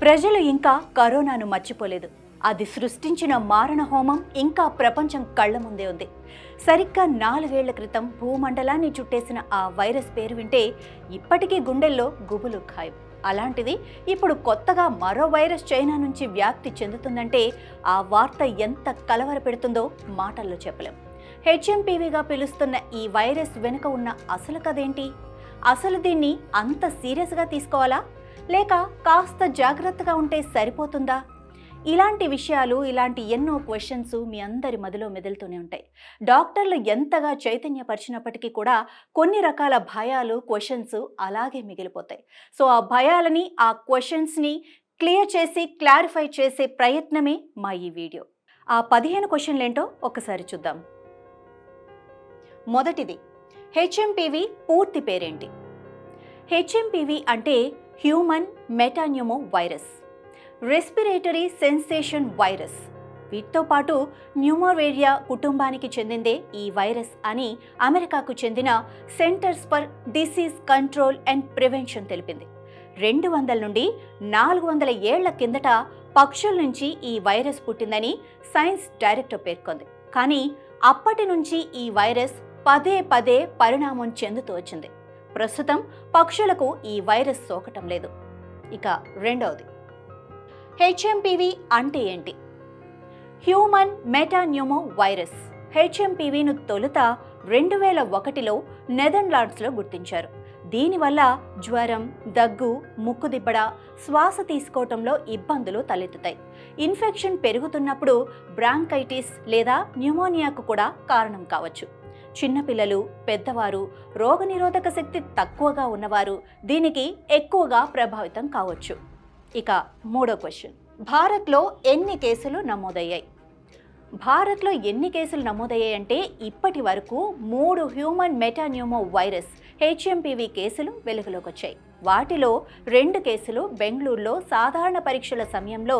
ప్రజలు ఇంకా కరోనాను మర్చిపోలేదు. అది సృష్టించిన మారణ హోమం ఇంకా ప్రపంచం కళ్ల ముందే ఉంది. సరిగ్గా 4 ఏళ్ల క్రితం భూమండలాన్ని చుట్టేసిన ఆ వైరస్ పేరు వింటే ఇప్పటికీ గుండెల్లో గుబులు ఖాయం. అలాంటిది ఇప్పుడు కొత్తగా మరో వైరస్ చైనా నుంచి వ్యాప్తి చెందుతుందంటే ఆ వార్త ఎంత కలవర పెడుతుందో మాటల్లో చెప్పలేం. హెచ్ఎంపీవీగా పిలుస్తున్న ఈ వైరస్ వెనుక ఉన్న అసలు కథేంటి? అసలు దీన్ని అంత సీరియస్గా తీసుకోవాలా, లేక కాస్త జాగ్రత్తగా ఉంటే సరిపోతుందా? ఇలాంటి విషయాలు, ఇలాంటి ఎన్నో క్వశ్చన్స్ మీ అందరి మదిలో మెదులుతూనే ఉంటాయి. డాక్టర్లు ఎంతగా చైతన్యపరిచినప్పటికీ కూడా కొన్ని రకాల భయాలు, క్వశ్చన్స్ అలాగే మిగిలిపోతాయి. సో ఆ భయాలని, ఆ క్వశ్చన్స్ని క్లియర్ చేసి క్లారిఫై చేసే ప్రయత్నమే మా ఈ వీడియో. ఆ 15 క్వశ్చన్లు ఏంటో ఒకసారి చూద్దాం. మొదటిది, హెచ్ఎంపీవీ పూర్తి పేరేంటి? హెచ్ఎంపీవీ అంటే human metapneumo virus, respiratory sensation virus. వీటితో పాటు న్యూమోవేరియా కుటుంబానికి చెందిందే ఈ వైరస్ అని అమెరికాకు చెందిన centres for disease control and prevention తెలిపింది. 200 నుండి 400 ఏళ్ల కిందట పక్షుల నుంచి ఈ వైరస్ పుట్టిందని సైన్స్ డైరెక్టర్ పేర్కొంది. కానీ అప్పటి నుంచి ఈ వైరస్ పదే పరిణామం చెందుతూ వచ్చింది. ప్రస్తుతం పక్షులకు ఈ వైరస్ సోకటం లేదు. ఇక రెండవది, హెచ్ఎంపీవీ అంటే ఏంటి? హ్యూమన్ మెటాన్యూమో వైరస్ హెచ్ఎంపీవీను తొలుత 2001లో నెదర్లాండ్స్లో గుర్తించారు. దీనివల్ల జ్వరం, దగ్గు, ముక్కుదిబ్బడ, శ్వాస తీసుకోవటంలో ఇబ్బందులు తలెత్తుతాయి. ఇన్ఫెక్షన్ పెరుగుతున్నప్పుడు బ్రాంకైటిస్ లేదా న్యూమోనియాకు కూడా కారణం కావచ్చు. చిన్నపిల్లలు, పెద్దవారు, రోగనిరోధక శక్తి తక్కువగా ఉన్నవారు దీనికి ఎక్కువగా ప్రభావితం కావచ్చు. ఇక మూడో క్వశ్చన్, భారత్లో ఎన్ని కేసులు నమోదయ్యాయి? భారత్లో ఎన్ని కేసులు నమోదయ్యాయంటే ఇప్పటి వరకు 3 హ్యూమన్ మెటాన్యూమో వైరస్ హెచ్ఎంపీవీ కేసులు వెలుగులోకి వచ్చాయి. వాటిలో 2 కేసులు బెంగళూరులో సాధారణ పరీక్షల సమయంలో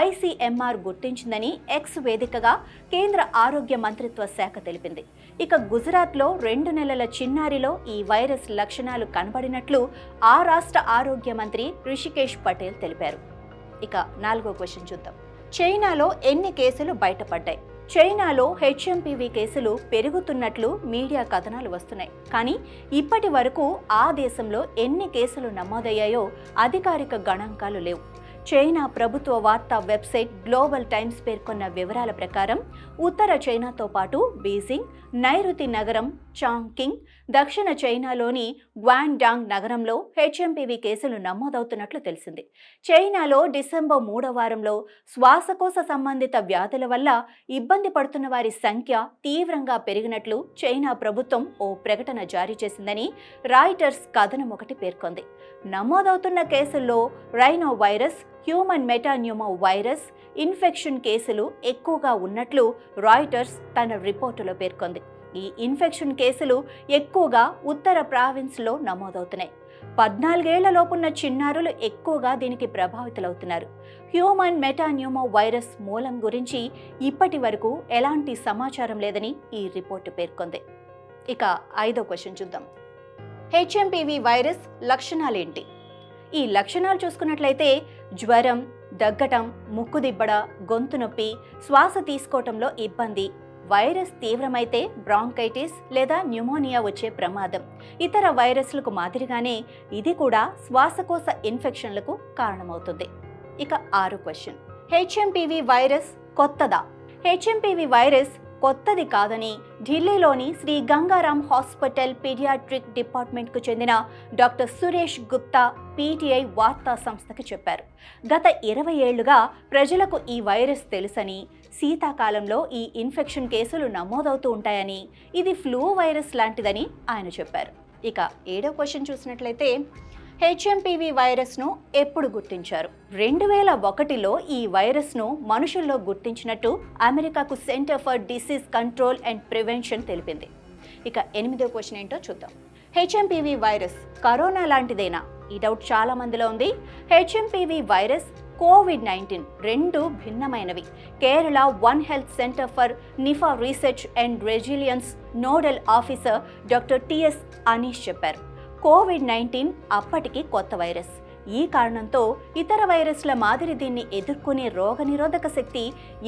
ఐసీఎంఆర్ గుర్తించిందని ఎక్స్ వేదికగా కేంద్ర ఆరోగ్య మంత్రిత్వ శాఖ తెలిపింది. ఇక గుజరాత్లో 2 నెలల చిన్నారిలో ఈ వైరస్ లక్షణాలు కనబడినట్లు ఆ రాష్ట్ర ఆరోగ్య మంత్రి రిషికేష్ పటేల్ తెలిపారు. ఇక 4వ క్వశ్చన్ చూద్దాం. చైనాలో ఎన్ని కేసులు బయటపడ్డాయి? చైనాలో హెచ్ఎంపీవీ కేసులు పెరుగుతున్నట్లు మీడియా కథనాలు వస్తున్నాయి. కానీ ఇప్పటి వరకు ఆ దేశంలో ఎన్ని కేసులు నమోదయ్యాయో అధికారిక గణాంకాలు లేవు. చైనా ప్రభుత్వ వార్తా వెబ్సైట్ గ్లోబల్ టైమ్స్ పేర్కొన్న వివరాల ప్రకారం ఉత్తర చైనాతో పాటు బీజింగ్, నైరుతి నగరం చాంగ్కింగ్, దక్షిణ చైనాలోని గ్వాంగ్డాంగ్ నగరంలో హెచ్ఎంపీవీ కేసులు నమోదవుతున్నట్లు తెలిసింది. చైనాలో డిసెంబర్ 3వ వారంలో శ్వాసకోశ సంబంధిత వ్యాధుల వల్ల ఇబ్బంది పడుతున్న వారి సంఖ్య తీవ్రంగా పెరిగినట్లు చైనా ప్రభుత్వం ఓ ప్రకటన జారీ చేసిందని రాయిటర్స్ కథనం ఒకటి పేర్కొంది. నమోదవుతున్న కేసుల్లో rhino virus, human metapneumo virus infection కేసులు ఎక్కువగా ఉన్నట్లు రాయిటర్స్ తన రిపోర్టులో పేర్కొంది. ఈ ఇన్ఫెక్షన్ కేసులు ఎక్కువగా ఉత్తర ప్రావిన్స్లో నమోదవుతున్నాయి. 14 ఏళ్లలోపున్న చిన్నారులు ఎక్కువగా దీనికి ప్రభావితులవుతున్నారు. హ్యూమన్ మెటాన్యూమో వైరస్ మూలం గురించి ఇప్పటి వరకు ఎలాంటి సమాచారం లేదని ఈ రిపోర్టు పేర్కొంది. ఇక 5వ క్వశ్చన్ చూద్దాం. హెచ్ఎంపీవీ వైరస్ లక్షణాలేంటి? ఈ లక్షణాలు చూసుకున్నట్లయితే జ్వరం, దగ్గటం, ముక్కుదిబ్బడ, గొంతు నొప్పి, శ్వాస తీసుకోవటంలో ఇబ్బంది, వైరస్ తీవ్రమైతే బ్రాంకైటిస్ లేదా న్యూమోనియా వచ్చే ప్రమాదం. ఇతర వైరస్లకు మాదిరిగానే ఇది కూడా శ్వాసకోశ ఇన్ఫెక్షన్లకు కారణమవుతుంది. ఇక 6వ క్వశ్చన్, హెచ్ఎంపీవీ వైరస్ కొత్తదా? హెచ్ఎంపీవీ వైరస్ కొత్తది కాదని ఢిల్లీలోని శ్రీ గంగారాం హాస్పిటల్ పీడియాట్రిక్ డిపార్ట్మెంట్కు చెందిన డాక్టర్ సురేష్ గుప్తా పీటీఐ వార్తా సంస్థకి చెప్పారు. గత 20 ఏళ్లుగా ప్రజలకు ఈ వైరస్ తెలుసని, శీతాకాలంలో ఈ ఇన్ఫెక్షన్ కేసులు నమోదవుతూ ఉంటాయని, ఇది ఫ్లూ వైరస్ లాంటిదని ఆయన చెప్పారు. ఇక 7వ క్వశ్చన్ చూసినట్లయితే హెచ్ఎంపీవీ వైరస్ను ఎప్పుడు గుర్తించారు? 2001లో ఈ వైరస్ను మనుషుల్లో గుర్తించినట్టు అమెరికాకు centre for disease control and prevention తెలిపింది. ఇక 8వ క్వశ్చన్ ఏంటో చూద్దాం. హెచ్ఎంపీవీ వైరస్ కరోనా లాంటిదేనా? ఈ డౌట్ చాలా మందిలో ఉంది. హెచ్ఎంపీవీ వైరస్, కోవిడ్-19 2 భిన్నమైనవి. Kerala one health centre for Nipah research and resilience nodal officer doctor TS Anish చెప్పారు. కోవిడ్-19 అప్పటికి కొత్త వైరస్. ఈ కారణంతో ఇతర వైరస్ల మాదిరి దీన్ని ఎదుర్కొనే రోగనిరోధక శక్తి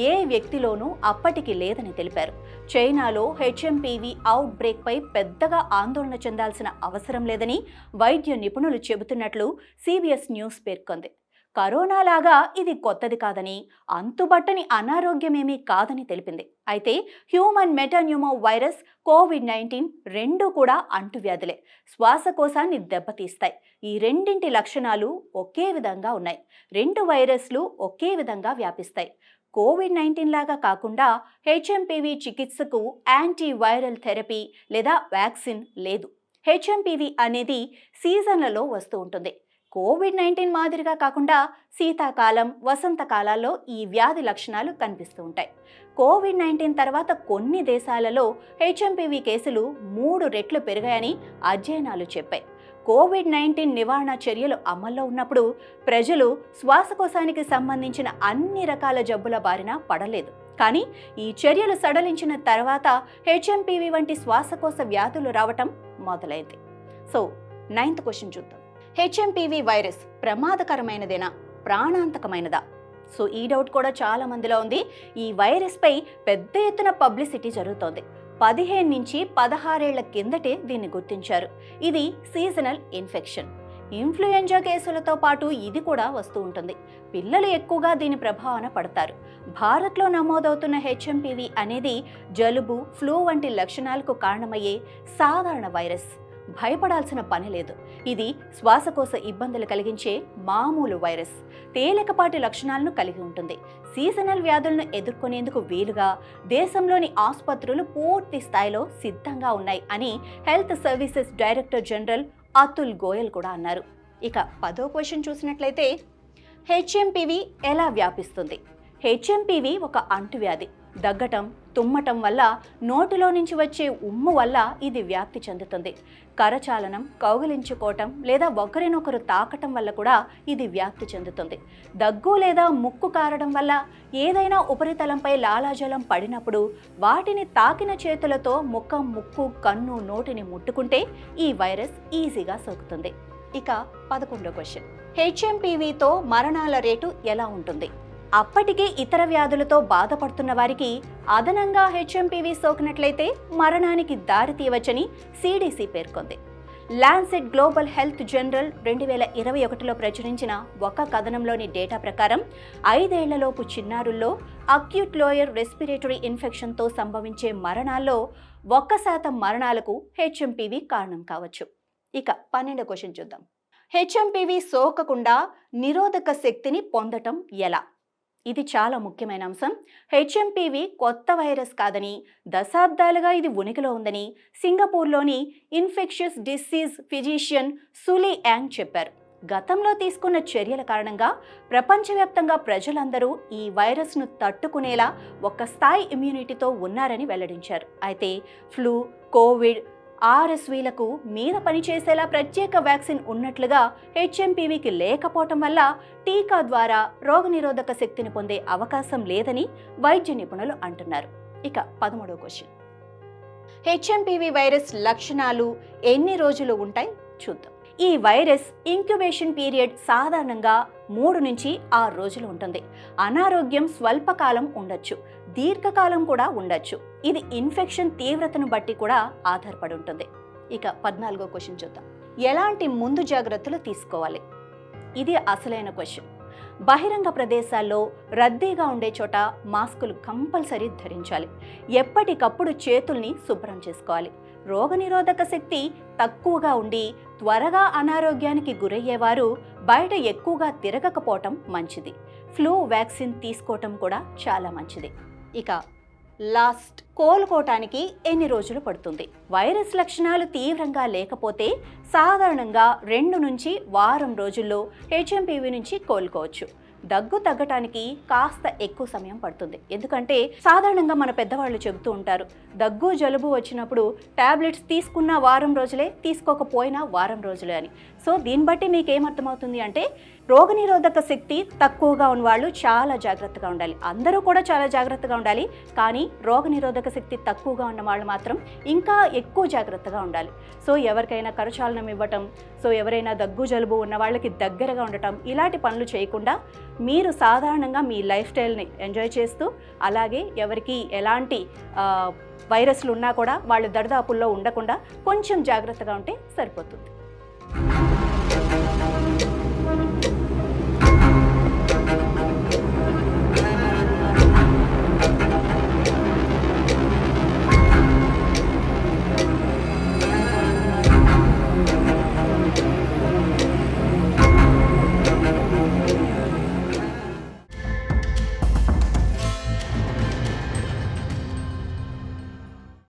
ఏ వ్యక్తిలోనూ అప్పటికి లేదని తెలిపారు. చైనాలో హెచ్ఎంపీవీ అవుట్ బ్రేక్ పై పెద్దగా ఆందోళన చెందాల్సిన అవసరం లేదని వైద్య నిపుణులు చెబుతున్నట్లు CBS న్యూస్ పేర్కొంది. కరోనా లాగా ఇది కొత్తది కాదని, అంతుబట్టని అనారోగ్యమేమీ కాదని తెలిపింది. అయితే హ్యూమన్ మెటాన్యూమో వైరస్, కోవిడ్-19 రెండూ కూడా అంటువ్యాధులే, శ్వాసకోశాన్ని దెబ్బతీస్తాయి. ఈ రెండింటి లక్షణాలు ఒకే విధంగా ఉన్నాయి. రెండు వైరస్లు ఒకే విధంగా వ్యాపిస్తాయి. కోవిడ్-19 లాగా కాకుండా హెచ్ఎంపీవీ చికిత్సకు యాంటీవైరల్ థెరపీ లేదా వ్యాక్సిన్ లేదు. హెచ్ఎంపీవీ అనేది సీజన్లలో వస్తూ ఉంటుంది. కోవిడ్-19 మాదిరిగా కాకుండా శీతాకాలం, వసంతకాలాల్లో ఈ వ్యాధి లక్షణాలు కనిపిస్తూ ఉంటాయి. కోవిడ్-19 తర్వాత కొన్ని దేశాలలో హెచ్ఎంపీవీ కేసులు 3 రెట్లు పెరిగాయని అధ్యయనాలు చెప్పాయి. కోవిడ్-19 నివారణ చర్యలు అమల్లో ఉన్నప్పుడు ప్రజలు శ్వాసకోశానికి సంబంధించిన అన్ని రకాల జబ్బుల బారిన పడలేదు. కానీ ఈ చర్యలు సడలించిన తర్వాత హెచ్ఎంపీవీ వంటి శ్వాసకోశ వ్యాధులు రావటం మొదలైంది. సో 9th క్వశ్చన్ చూద్దాం. హెచ్ఎంపీవీ వైరస్ ప్రమాదకరమైనదేనా, ప్రాణాంతకమైనదా? సో ఈ డౌట్ కూడా చాలా మందిలో ఉంది. ఈ వైరస్ పై పెద్ద ఎత్తున పబ్లిసిటీ జరుగుతోంది. 15 నుంచి 16 ఏళ్ల కిందటే దీన్ని గుర్తించారు. ఇది సీజనల్ ఇన్ఫెక్షన్. ఇన్ఫ్లుయెంజా కేసులతో పాటు ఇది కూడా వస్తూ ఉంటుంది. పిల్లలు ఎక్కువగా దీని ప్రభావాన పడతారు. భారత్లో నమోదవుతున్న హెచ్ఎంపీవీ అనేది జలుబు, ఫ్లూ వంటి లక్షణాలకు కారణమయ్యే సాధారణ వైరస్. భయపడాల్సిన పని లేదు. ఇది శ్వాసకోశ ఇబ్బందులు కలిగించే మామూలు వైరస్. తేలికపాటి లక్షణాలను కలిగి ఉంటుంది. సీజనల్ వ్యాధులను ఎదుర్కొనేందుకు వీలుగా దేశంలోని ఆసుపత్రులు పూర్తి స్థాయిలో సిద్ధంగా ఉన్నాయి అని health services director general Atul Goyal కూడా అన్నారు. ఇక 10వ క్వశ్చన్ చూసినట్లయితే, హెచ్ఎంపీవీ ఎలా వ్యాపిస్తుంది? హెచ్ఎంపీవీ ఒక అంటువ్యాధి. దగ్గటం, తుమ్మటం వల్ల, నోటిలో నుంచి వచ్చే ఉమ్ము వల్ల ఇది వ్యాప్తి చెందుతుంది. కరచాలనం, కౌగిలించుకోవటం లేదా ఒకరినొకరు తాకటం వల్ల కూడా ఇది వ్యాప్తి చెందుతుంది. దగ్గు లేదా ముక్కు కారడం వల్ల, ఏదైనా ఉపరితలంపై లాలాజలం పడినప్పుడు వాటిని తాకిన చేతులతో ముఖం, ముక్కు, కన్ను, నోటిని ముట్టుకుంటే ఈ వైరస్ ఈజీగా సోకుతుంది. ఇక 11వ క్వశ్చన్. హెచ్ఎంపీవీతో మరణాల రేటు ఎలా ఉంటుంది? అప్పటికే ఇతర వ్యాధులతో బాధపడుతున్న వారికి అదనంగా హెచ్ఎంపీవీ సోకినట్లయితే మరణానికి దారి తీయవచ్చని CDC పేర్కొంది. లాన్సెట్ గ్లోబల్ హెల్త్ జర్నల్ 2021లో ప్రచురించిన ఒక కథనంలోని డేటా ప్రకారం 5 ఏళ్లలోపు చిన్నారుల్లో అక్యూట్ లోయర్ రెస్పిరేటరీ ఇన్ఫెక్షన్తో సంభవించే మరణాల్లో 1% మరణాలకు హెచ్ఎంపీవీ కారణం కావచ్చు. ఇక 12వ క్వశ్చన్ చూద్దాం. హెచ్ఎంపీవీ సోకకుండా నిరోధక శక్తిని పొందటం ఎలా? ఇది చాలా ముఖ్యమైన అంశం. హెచ్ఎంపీవీ కొత్త వైరస్ కాదని, దశాబ్దాలుగా ఇది ఉనికిలో ఉందని సింగపూర్లోని infectious disease physician Suli young చెప్పారు. గతంలో తీసుకున్న చర్యల కారణంగా ప్రపంచవ్యాప్తంగా ప్రజలందరూ ఈ వైరస్ను తట్టుకునేలా ఒక స్థాయి ఇమ్యూనిటీతో ఉన్నారని వెల్లడించారు. అయితే ఫ్లూ, కోవిడ్, RSVలకు మీద పనిచేసేలా ప్రత్యేక వ్యాక్సిన్ ఉన్నట్లుగా హెచ్ఎంపీవీకి లేకపోవటం వల్ల టీకా ద్వారా రోగనిరోధక శక్తిని పొందే అవకాశం లేదని వైద్య నిపుణులు అంటున్నారు. ఇక 13వ క్వశ్చన్. హెచ్ఎంపీవీ వైరస్ లక్షణాలు ఎన్ని రోజులు ఉంటాయి చూద్దాం. ఈ వైరస్ ఇంక్యుబేషన్ పీరియడ్ సాధారణంగా 3 నుంచి 6 రోజులు ఉంటుంది. అనారోగ్యం స్వల్పకాలం ఉండొచ్చు, దీర్ఘకాలం కూడా ఉండొచ్చు. ఇది ఇన్ఫెక్షన్ తీవ్రతను బట్టి కూడా ఆధారపడి ఉంటుంది. ఇక 14వ క్వశ్చన్ చూద్దాం. ఎలాంటి ముందు జాగ్రత్తలు తీసుకోవాలి? ఇది అసలైన క్వశ్చన్. బహిరంగ ప్రదేశాల్లో, రద్దీగా ఉండే చోట మాస్కులు కంపల్సరీ ధరించాలి. ఎప్పటికప్పుడు చేతుల్ని శుభ్రం చేసుకోవాలి. రోగనిరోధక శక్తి తక్కువగా ఉండి త్వరగా అనారోగ్యానికి గురయ్యేవారు బయట ఎక్కువగా తిరగకపోవటం మంచిది. ఫ్లూ వ్యాక్సిన్ తీసుకోవటం కూడా చాలా మంచిది. ఇక లాస్ట్, కోలుకోవటానికి ఎన్ని రోజులు పడుతుంది? వైరస్ లక్షణాలు తీవ్రంగా లేకపోతే సాధారణంగా 2 నుంచి వారం రోజుల్లో హెచ్ఎంపీవీ నుంచి కోలుకోవచ్చు. దగ్గు తగ్గటానికి కాస్త ఎక్కువ సమయం పడుతుంది. ఎందుకంటే సాధారణంగా మన పెద్దవాళ్ళు చెబుతూ ఉంటారు, దగ్గు జలుబు వచ్చినప్పుడు టాబ్లెట్స్ తీసుకున్న వారం రోజులే, తీసుకోకపోయినా వారం రోజులే అని. సో దీన్ని బట్టి మీకు ఏమర్థమవుతుంది అంటే రోగనిరోధక శక్తి తక్కువగా ఉన్న వాళ్ళు చాలా జాగ్రత్తగా ఉండాలి. అందరూ కూడా చాలా జాగ్రత్తగా ఉండాలి, కానీ రోగనిరోధక శక్తి తక్కువగా ఉన్న వాళ్ళు మాత్రం ఇంకా ఎక్కువ జాగ్రత్తగా ఉండాలి. సో ఎవరికైనా కరచాలనం ఇవ్వటం, సో ఎవరైనా దగ్గు జలుబు ఉన్న వాళ్ళకి దగ్గరగా ఉండటం, ఇలాంటి పనులు చేయకుండా మీరు సాధారణంగా మీ లైఫ్ స్టైల్ని ఎంజాయ్ చేస్తూ, అలాగే ఎవరికి ఎలాంటి వైరస్లు ఉన్నా కూడా వాళ్ళు దరిదాపుల్లో ఉండకుండా కొంచెం జాగ్రత్తగా ఉంటే సరిపోతుంది.